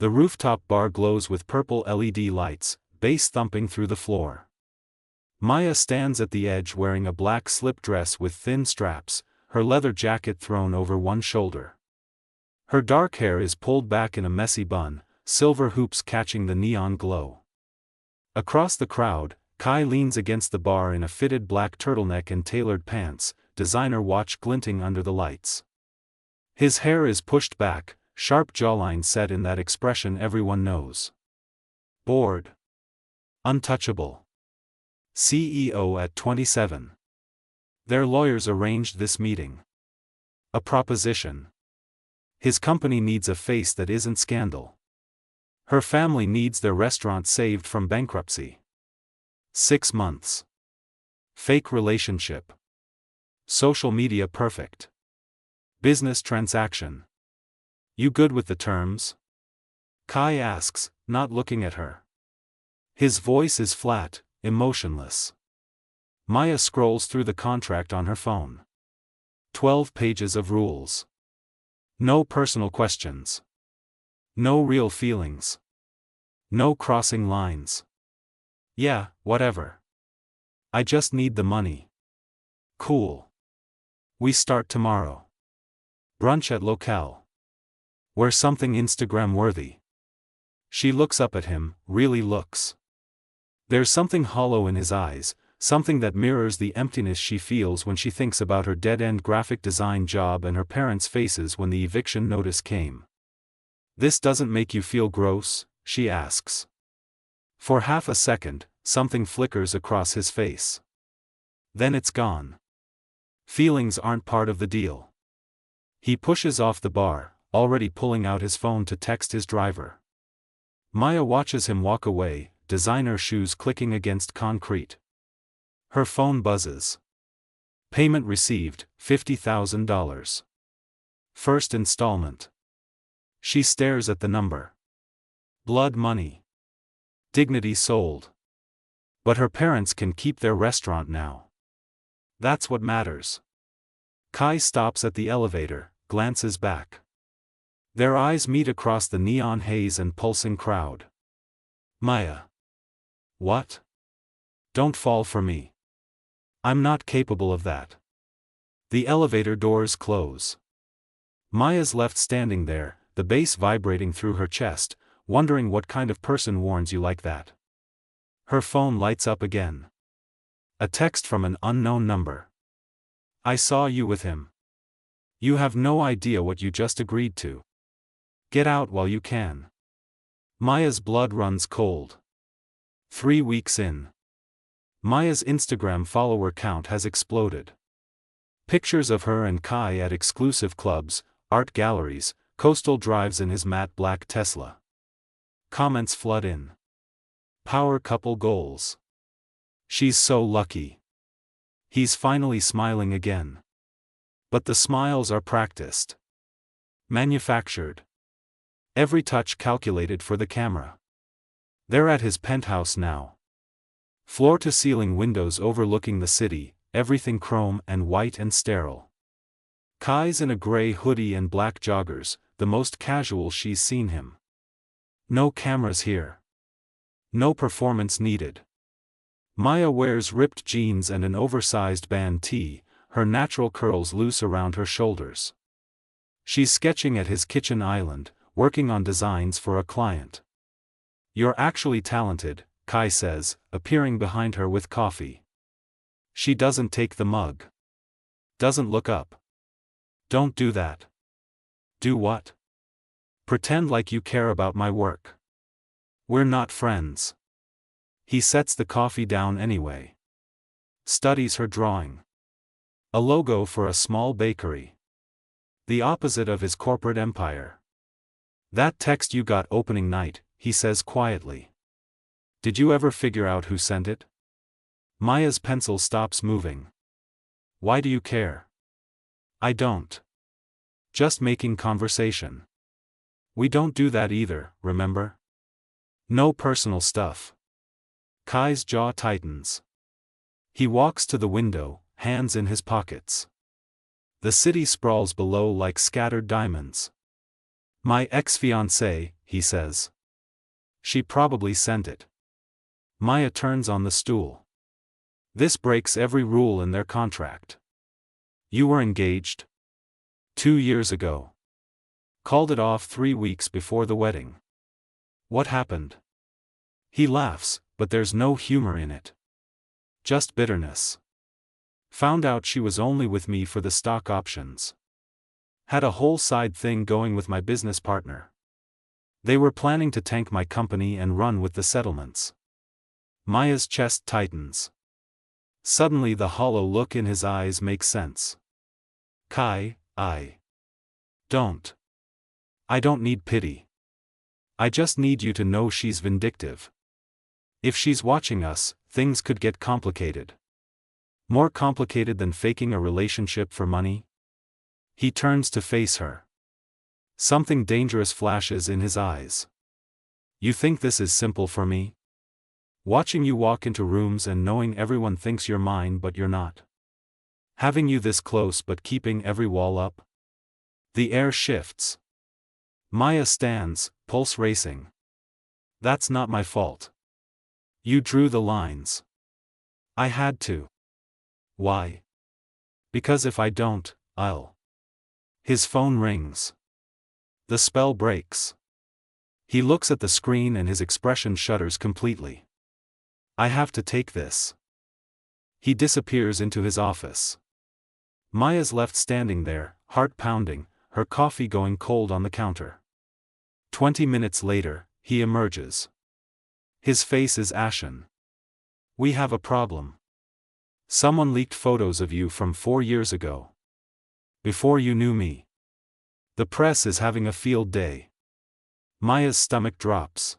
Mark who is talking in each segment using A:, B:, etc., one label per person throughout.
A: The rooftop bar glows with purple LED lights, bass thumping through the floor. Maya stands at the edge wearing a black slip dress with thin straps, her leather jacket thrown over one shoulder. Her dark hair is pulled back in a messy bun, silver hoops catching the neon glow. Across the crowd, Kai leans against the bar in a fitted black turtleneck and tailored pants, designer watch glinting under the lights. His hair is pushed back, sharp jawline set in that expression everyone knows. Bored. Untouchable. CEO at 27. Their lawyers arranged this meeting. A proposition. His company needs a face that isn't scandal. Her family needs their restaurant saved from bankruptcy. 6 months. Fake relationship. Social media perfect. Business transaction. You good with the terms? Kai asks, not looking at her. His voice is flat, emotionless. Maya scrolls through the contract on her phone. 12 pages of rules. No personal questions. No real feelings. No crossing lines. Yeah, whatever. I just need the money. Cool. We start tomorrow. Brunch at locale. We're something Instagram-worthy. She looks up at him, really looks. There's something hollow in his eyes, something that mirrors the emptiness she feels when she thinks about her dead-end graphic design job and her parents' faces when the eviction notice came. This doesn't make you feel gross? She asks. For half a second, something flickers across his face. Then it's gone. Feelings aren't part of the deal. He pushes off the bar, already pulling out his phone to text his driver. Maya watches him walk away, designer shoes clicking against concrete. Her phone buzzes. Payment received, $50,000. First installment. She stares at the number. Blood money. Dignity sold. But her parents can keep their restaurant now. That's what matters. Kai stops at the elevator, glances back. Their eyes meet across the neon haze and pulsing crowd. Maya. What? Don't fall for me. I'm not capable of that. The elevator doors close. Maya's left standing there, the bass vibrating through her chest, wondering what kind of person warns you like that. Her phone lights up again. A text from an unknown number. I saw you with him. You have no idea what you just agreed to. Get out while you can. Maya's blood runs cold. 3 weeks in. Maya's Instagram follower count has exploded. Pictures of her and Kai at exclusive clubs, art galleries, coastal drives in his matte black Tesla. Comments flood in. Power couple goals. She's so lucky. He's finally smiling again. But the smiles are practiced. Manufactured. Every touch calculated for the camera. They're at his penthouse now. Floor-to-ceiling windows overlooking the city, everything chrome and white and sterile. Kai's in a gray hoodie and black joggers, the most casual she's seen him. No cameras here. No performance needed. Maya wears ripped jeans and an oversized band tee, her natural curls loose around her shoulders. She's sketching at his kitchen island, working on designs for a client. You're actually talented, Kai says, appearing behind her with coffee. She doesn't take the mug. Doesn't look up. Don't do that. Do what? Pretend like you care about my work. We're not friends. He sets the coffee down anyway. Studies her drawing. A logo for a small bakery. The opposite of his corporate empire. That text you got opening night, he says quietly. Did you ever figure out who sent it? Maya's pencil stops moving. Why do you care? I don't. Just making conversation. We don't do that either, remember? No personal stuff. Kai's jaw tightens. He walks to the window, hands in his pockets. The city sprawls below like scattered diamonds. My ex-fiancée, he says. She probably sent it. Maya turns on the stool. This breaks every rule in their contract. You were engaged 2 years ago. Called it off 3 weeks before the wedding. What happened? He laughs, but there's no humor in it. Just bitterness. Found out she was only with me for the stock options. Had a whole side thing going with my business partner. They were planning to tank my company and run with the settlements. Maya's chest tightens. Suddenly the hollow look in his eyes makes sense. Kai, I don't need pity. I just need you to know she's vindictive. If she's watching us, things could get complicated. More complicated than faking a relationship for money? He turns to face her. Something dangerous flashes in his eyes. You think this is simple for me? Watching you walk into rooms and knowing everyone thinks you're mine but you're not. Having you this close but keeping every wall up? The air shifts. Maya stands, pulse racing. That's not my fault. You drew the lines. I had to. Why? Because if I don't, I'll. His phone rings. The spell breaks. He looks at the screen and his expression shudders completely. I have to take this. He disappears into his office. Maya's left standing there, heart pounding, her coffee going cold on the counter. 20 minutes later, he emerges. His face is ashen. We have a problem. Someone leaked photos of you from 4 years ago. Before you knew me. The press is having a field day. Maya's stomach drops.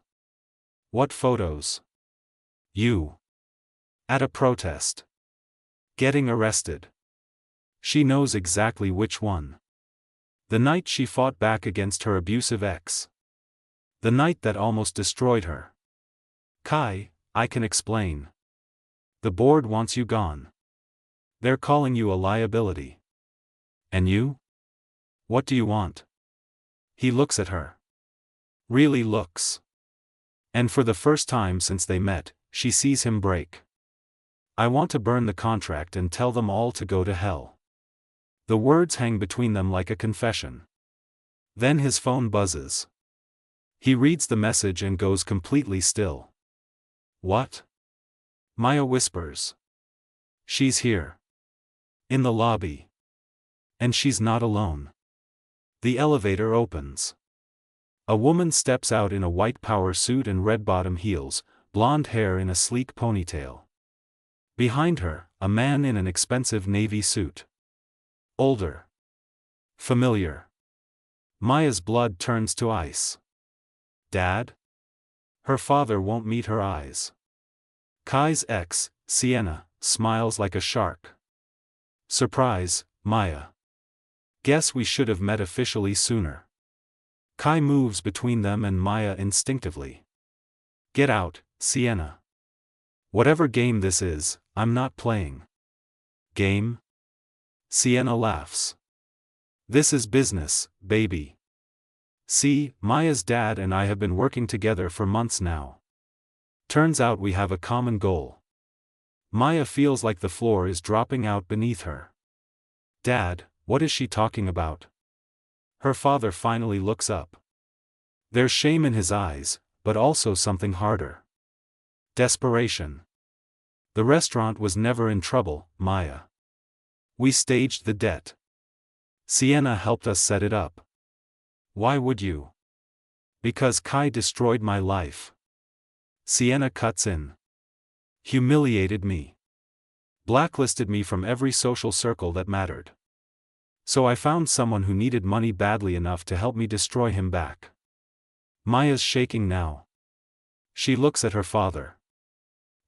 A: What photos? You. At a protest. Getting arrested. She knows exactly which one. The night she fought back against her abusive ex. The night that almost destroyed her. Kai, I can explain. The board wants you gone. They're calling you a liability. And you? What do you want? He looks at her. Really looks. And for the first time since they met, she sees him break. I want to burn the contract and tell them all to go to hell. The words hang between them like a confession. Then his phone buzzes. He reads the message and goes completely still. What? Maya whispers. She's here. In the lobby. And she's not alone. The elevator opens. A woman steps out in a white power suit and red bottom heels, blonde hair in a sleek ponytail. Behind her, a man in an expensive navy suit. Older. Familiar. Maya's blood turns to ice. Dad? Her father won't meet her eyes. Kai's ex, Sienna, smiles like a shark. Surprise, Maya. Guess we should have met officially sooner. Kai moves between them and Maya instinctively. Get out, Sienna. Whatever game this is, I'm not playing. Game? Sienna laughs. This is business, baby. See, Maya's dad and I have been working together for months now. Turns out we have a common goal. Maya feels like the floor is dropping out beneath her. Dad, what is she talking about? Her father finally looks up. There's shame in his eyes, but also something harder. Desperation. The restaurant was never in trouble, Maya. We staged the debt. Sienna helped us set it up. Why would you? Because Kai destroyed my life. Sienna cuts in. Humiliated me. Blacklisted me from every social circle that mattered. So I found someone who needed money badly enough to help me destroy him back. Maya's shaking now. She looks at her father.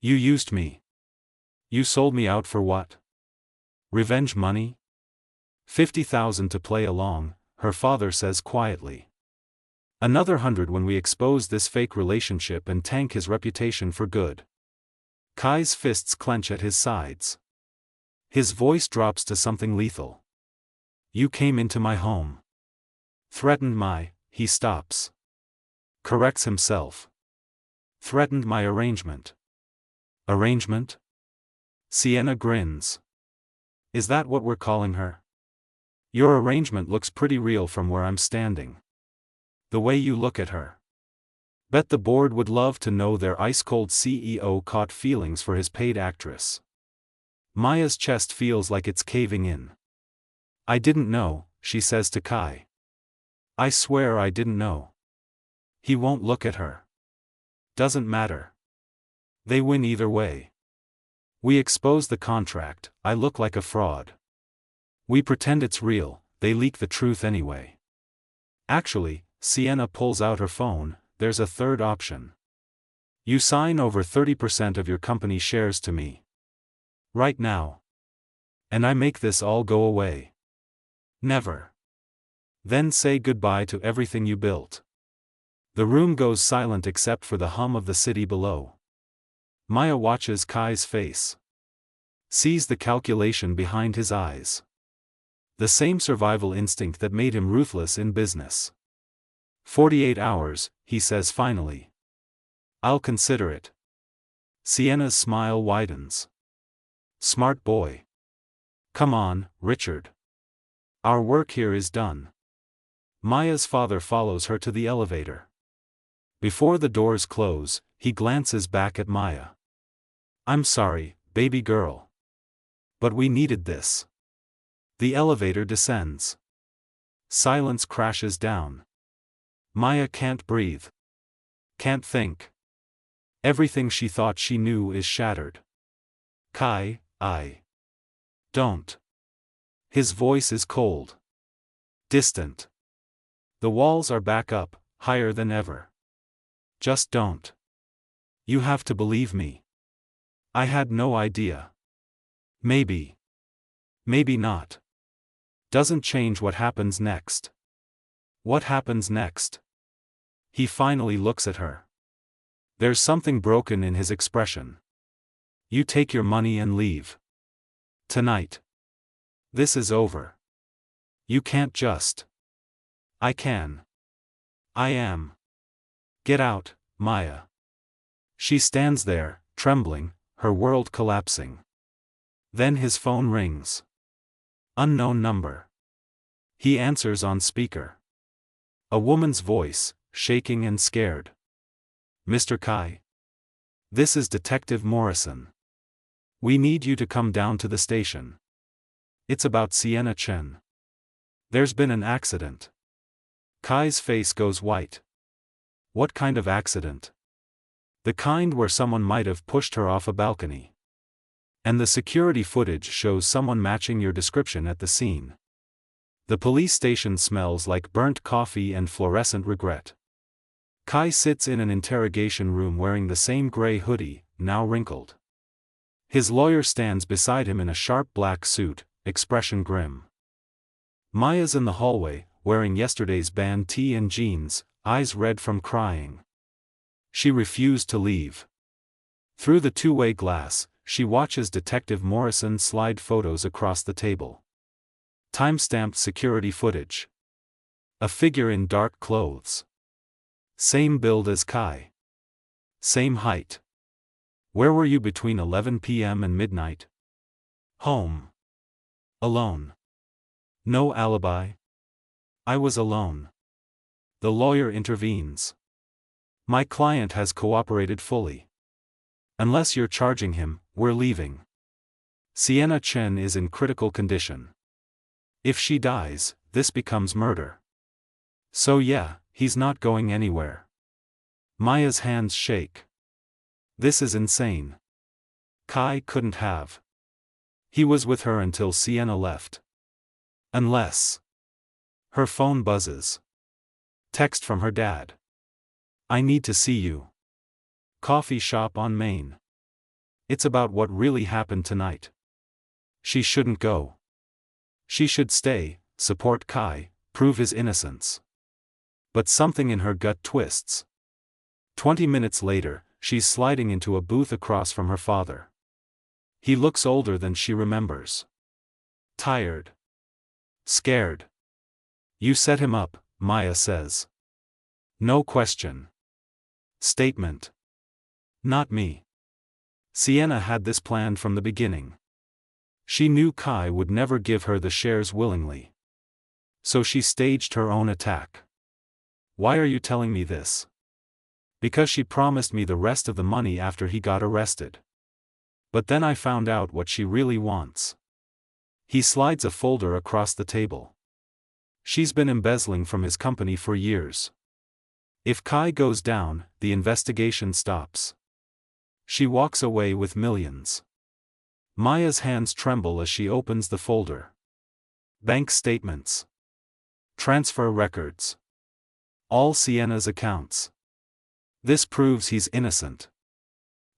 A: You used me. You sold me out for what? Revenge money? 50,000 to play along, her father says quietly. Another 100 when we expose this fake relationship and tank his reputation for good. Kai's fists clench at his sides. His voice drops to something lethal. You came into my home. Threatened my, he stops. corrects himself. Threatened my arrangement. Arrangement? Sienna grins. Is that what we're calling her? Your arrangement looks pretty real from where I'm standing. The way you look at her. Bet the board would love to know their ice-cold CEO caught feelings for his paid actress. Maya's chest feels like it's caving in. I didn't know, she says to Kai. I swear I didn't know. He won't look at her. Doesn't matter. They win either way. We expose the contract, I look like a fraud. We pretend it's real, they leak the truth anyway. Actually, Sienna pulls out her phone, there's a third option. You sign over 30% of your company shares to me. Right now. And I make this all go away. Never. Then say goodbye to everything you built. The room goes silent except for the hum of the city below. Maya watches Kai's face. Sees the calculation behind his eyes. The same survival instinct that made him ruthless in business. 48 hours, he says finally. I'll consider it. Sienna's smile widens. Smart boy. Come on, Richard. Our work here is done. Maya's father follows her to the elevator. Before the doors close, he glances back at Maya. I'm sorry, baby girl. But we needed this. The elevator descends. Silence crashes down. Maya can't breathe. Can't think. Everything she thought she knew is shattered. Kai, I don't. His voice is cold. Distant. The walls are back up, higher than ever. Just don't. You have to believe me. I had no idea. Maybe. Maybe not. Doesn't change what happens next. What happens next? He finally looks at her. There's something broken in his expression. You take your money and leave. Tonight. This is over. You can't just. I can. I am. Get out, Maya. She stands there, trembling, her world collapsing. Then his phone rings. Unknown number. He answers on speaker. A woman's voice, shaking and scared. Mr. Kai? This is Detective Morrison. We need you to come down to the station. It's about Sienna Chen. There's been an accident. Kai's face goes white. What kind of accident? The kind where someone might have pushed her off a balcony. And the security footage shows someone matching your description at the scene. The police station smells like burnt coffee and fluorescent regret. Kai sits in an interrogation room wearing the same gray hoodie, now wrinkled. His lawyer stands beside him in a sharp black suit, expression grim. Maya's in the hallway, wearing yesterday's band tee and jeans, eyes red from crying. She refused to leave. Through the two-way glass, she watches Detective Morrison slide photos across the table. Time-stamped security footage. A figure in dark clothes. Same build as Kai. Same height. Where were you between 11 p.m. and midnight? Home. Alone. No alibi? I was alone. The lawyer intervenes. My client has cooperated fully. Unless you're charging him, we're leaving. Sienna Chen is in critical condition. If she dies, this becomes murder. So yeah, he's not going anywhere. Maya's hands shake. This is insane. Kai couldn't have. He was with her until Sienna left. Unless. Her phone buzzes. Text from her dad. I need to see you. Coffee shop on Main. It's about what really happened tonight. She shouldn't go. She should stay, support Kai, prove his innocence. But something in her gut twists. 20 minutes later, she's sliding into a booth across from her father. He looks older than she remembers. Tired. Scared. You set him up, Maya says. No question. Statement. Not me. Sienna had this planned from the beginning. She knew Kai would never give her the shares willingly. So she staged her own attack. Why are you telling me this? Because she promised me the rest of the money after he got arrested. But then I found out what she really wants. He slides a folder across the table. She's been embezzling from his company for years. If Kai goes down, the investigation stops. She walks away with millions. Maya's hands tremble as she opens the folder. Bank statements. Transfer records. All Sienna's accounts. This proves he's innocent.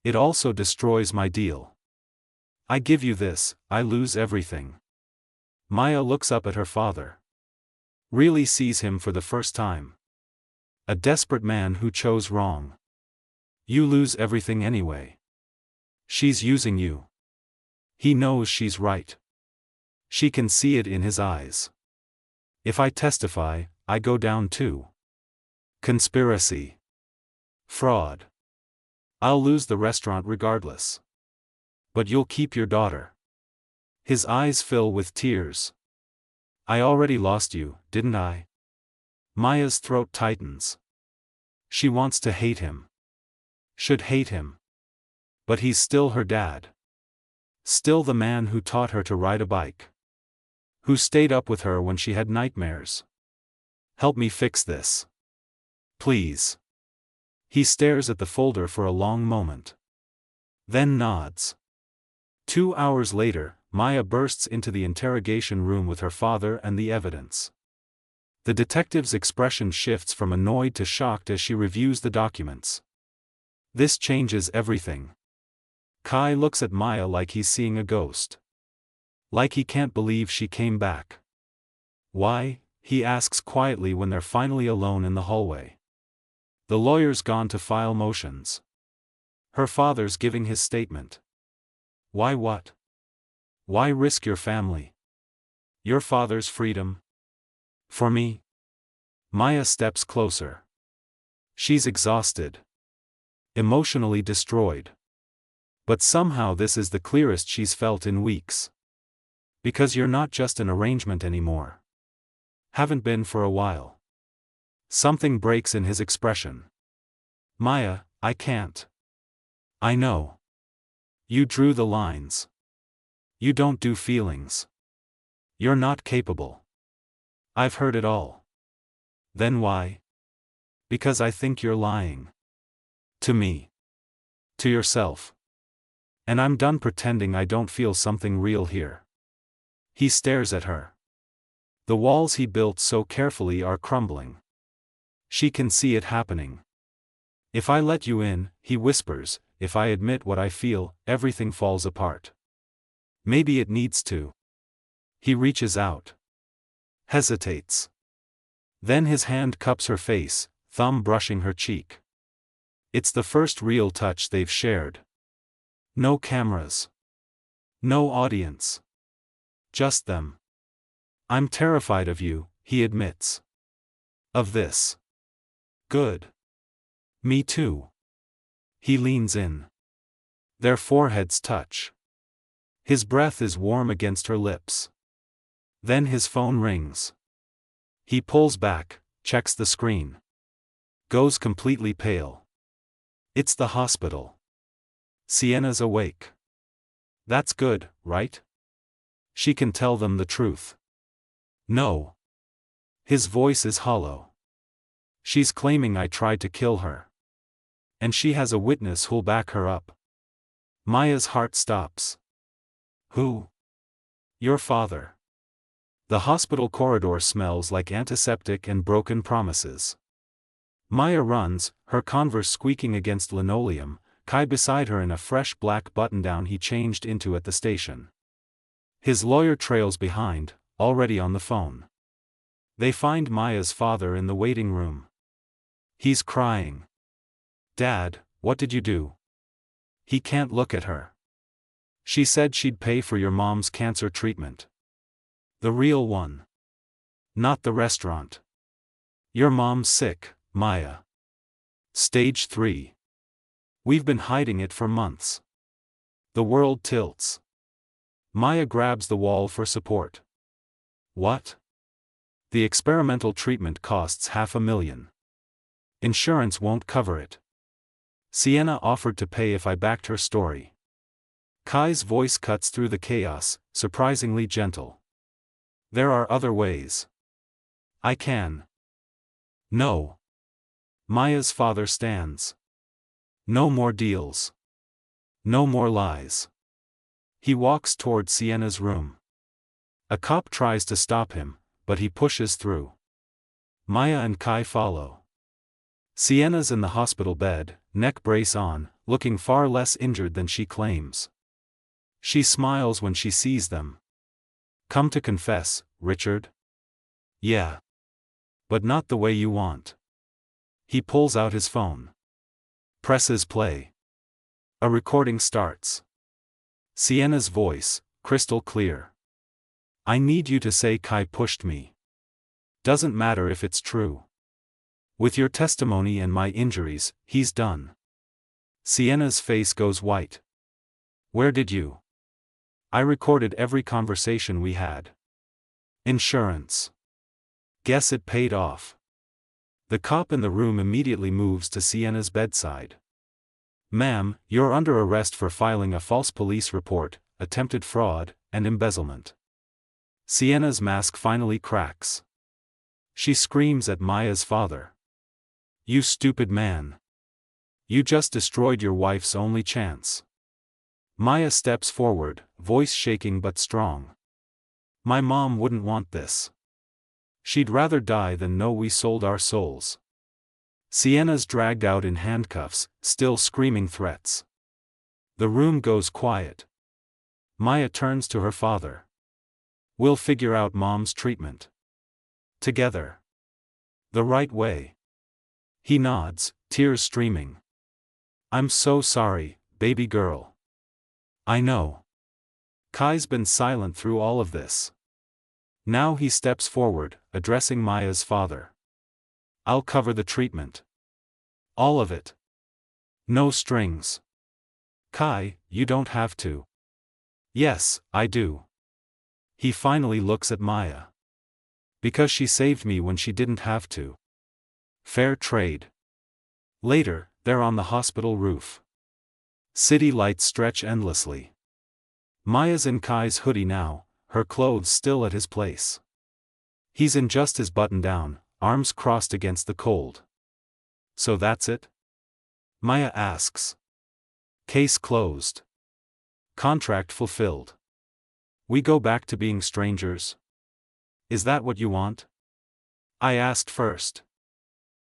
A: It also destroys my deal. I give you this, I lose everything. Maya looks up at her father. Really sees him for the first time. A desperate man who chose wrong. You lose everything anyway. She's using you. He knows she's right. She can see it in his eyes. If I testify, I go down too. Conspiracy. Fraud. I'll lose the restaurant regardless. But you'll keep your daughter. His eyes fill with tears. I already lost you, didn't I? Maya's throat tightens. She wants to hate him. Should hate him. But he's still her dad. Still the man who taught her to ride a bike. Who stayed up with her when she had nightmares. Help me fix this. Please. He stares at the folder for a long moment. Then nods. 2 hours later, Maya bursts into the interrogation room with her father and the evidence. The detective's expression shifts from annoyed to shocked as she reviews the documents. This changes everything. Kai looks at Maya like he's seeing a ghost. Like he can't believe she came back. Why? He asks quietly when they're finally alone in the hallway. The lawyer's gone to file motions. Her father's giving his statement. Why what? Why risk your family? Your father's freedom? For me? Maya steps closer. She's exhausted. Emotionally destroyed. But somehow this is the clearest she's felt in weeks. Because you're not just an arrangement anymore. Haven't been for a while. Something breaks in his expression. Maya, I can't. I know. You drew the lines. You don't do feelings. You're not capable. I've heard it all. Then why? Because I think you're lying. To me. To yourself. And I'm done pretending I don't feel something real here. He stares at her. The walls he built so carefully are crumbling. She can see it happening. If I let you in, he whispers, if I admit what I feel, everything falls apart. Maybe it needs to. He reaches out. Hesitates. Then his hand cups her face, thumb brushing her cheek. It's the first real touch they've shared. No cameras. No audience. Just them. I'm terrified of you, he admits. Of this. Good. Me too. He leans in. Their foreheads touch. His breath is warm against her lips. Then his phone rings. He pulls back, checks the screen. Goes completely pale. It's the hospital. Sienna's awake. That's good, right? She can tell them the truth. No. His voice is hollow. She's claiming I tried to kill her. And she has a witness who'll back her up. Maya's heart stops. Who? Your father. The hospital corridor smells like antiseptic and broken promises. Maya runs, her Converse squeaking against linoleum, Kai beside her in a fresh black button-down he changed into at the station. His lawyer trails behind, already on the phone. They find Maya's father in the waiting room. He's crying. Dad, what did you do? He can't look at her. She said she'd pay for your mom's cancer treatment. The real one. Not the restaurant. Your mom's sick, Maya. Stage 3. We've been hiding it for months. The world tilts. Maya grabs the wall for support. What? The experimental treatment costs $500,000. Insurance won't cover it. Sienna offered to pay if I backed her story. Kai's voice cuts through the chaos, surprisingly gentle. There are other ways. I can. No. Maya's father stands. No more deals. No more lies. He walks toward Sienna's room. A cop tries to stop him, but he pushes through. Maya and Kai follow. Sienna's in the hospital bed, neck brace on, looking far less injured than she claims. She smiles when she sees them. Come to confess, Richard? Yeah. But not the way you want. He pulls out his phone. Presses play. A recording starts. Sienna's voice, crystal clear. I need you to say Kai pushed me. Doesn't matter if it's true. With your testimony and my injuries, he's done. Sienna's face goes white. Where did you? I recorded every conversation we had. Insurance. Guess it paid off. The cop in the room immediately moves to Sienna's bedside. Ma'am, you're under arrest for filing a false police report, attempted fraud, and embezzlement. Sienna's mask finally cracks. She screams at Maya's father. You stupid man. You just destroyed your wife's only chance. Maya steps forward, voice shaking but strong. My mom wouldn't want this. She'd rather die than know we sold our souls. Sienna's dragged out in handcuffs, still screaming threats. The room goes quiet. Maya turns to her father. We'll figure out mom's treatment. Together. The right way. He nods, tears streaming. I'm so sorry, baby girl. I know. Kai's been silent through all of this. Now he steps forward, addressing Maya's father. I'll cover the treatment. All of it. No strings. Kai, you don't have to. Yes, I do. He finally looks at Maya. Because she saved me when she didn't have to. Fair trade. Later, they're on the hospital roof. City lights stretch endlessly. Maya's in Kai's hoodie now, her clothes still at his place. He's in just his button-down, arms crossed against the cold. So that's it? Maya asks. Case closed. Contract fulfilled. We go back to being strangers? Is that what you want? I asked first.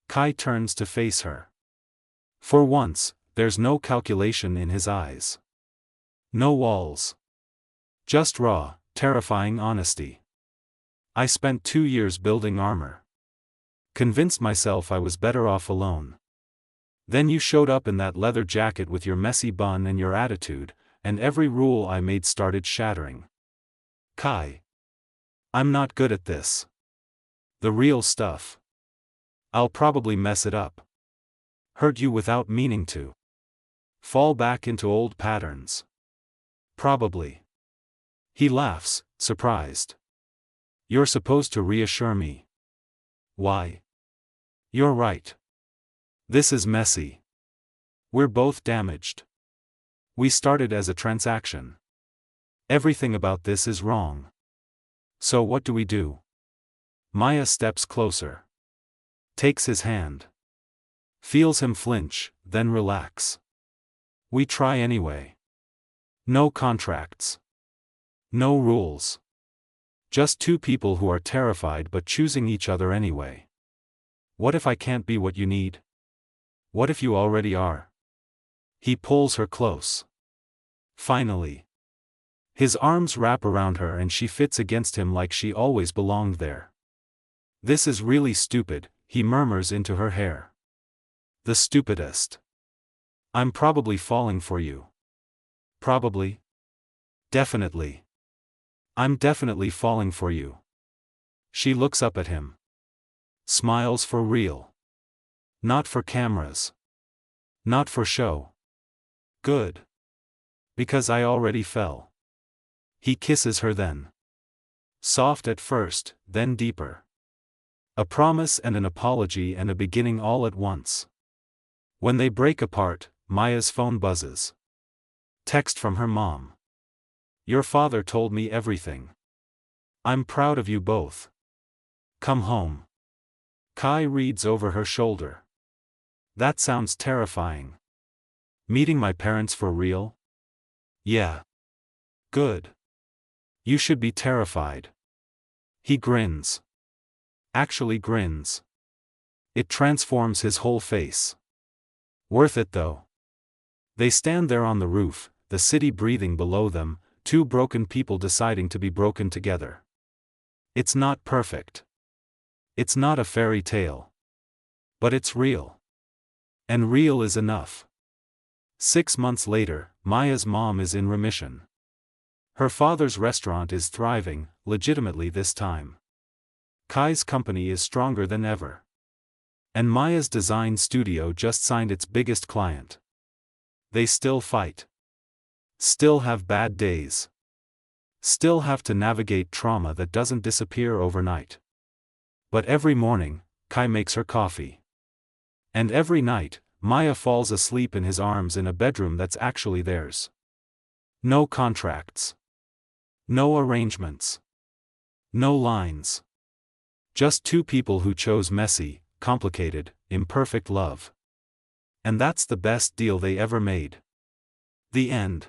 A: Kai turns to face her. For once, there's no calculation in his eyes. No walls. Just raw, terrifying honesty. I spent 2 years building armor. Convinced myself I was better off alone. Then you showed up in that leather jacket with your messy bun and your attitude, and every rule I made started shattering. Kai. I'm not good at this. The real stuff. I'll probably mess it up. Hurt you without meaning to. Fall back into old patterns. Probably. He laughs, surprised. You're supposed to reassure me. Why? You're right. This is messy. We're both damaged. We started as a transaction. Everything about this is wrong. So what do we do? Maya steps closer. Takes his hand. Feels him flinch, then relax. We try anyway. No contracts. No rules. Just two people who are terrified but choosing each other anyway. What if I can't be what you need? What if you already are? He pulls her close. Finally. His arms wrap around her and she fits against him like she always belonged there. This is really stupid, he murmurs into her hair. The stupidest. I'm probably falling for you. Probably. Definitely. I'm definitely falling for you. She looks up at him. Smiles for real. Not for cameras. Not for show. Good. Because I already fell. He kisses her then. Soft at first, then deeper. A promise and an apology and a beginning all at once. When they break apart, Maya's phone buzzes. Text from her mom. Your father told me everything. I'm proud of you both. Come home. Kai reads over her shoulder. That sounds terrifying. Meeting my parents for real? Yeah. Good. You should be terrified. He grins. Actually grins. It transforms his whole face. Worth it though. They stand there on the roof, the city breathing below them, two broken people deciding to be broken together. It's not perfect. It's not a fairy tale. But it's real. And real is enough. 6 months later, Maya's mom is in remission. Her father's restaurant is thriving, legitimately this time. Kai's company is stronger than ever. And Maya's design studio just signed its biggest client. They still fight. Still have bad days. Still have to navigate trauma that doesn't disappear overnight. But every morning, Kai makes her coffee. And every night, Maya falls asleep in his arms in a bedroom that's actually theirs. No contracts. No arrangements. No lines. Just two people who chose messy, complicated, imperfect love. And that's the best deal they ever made. The end.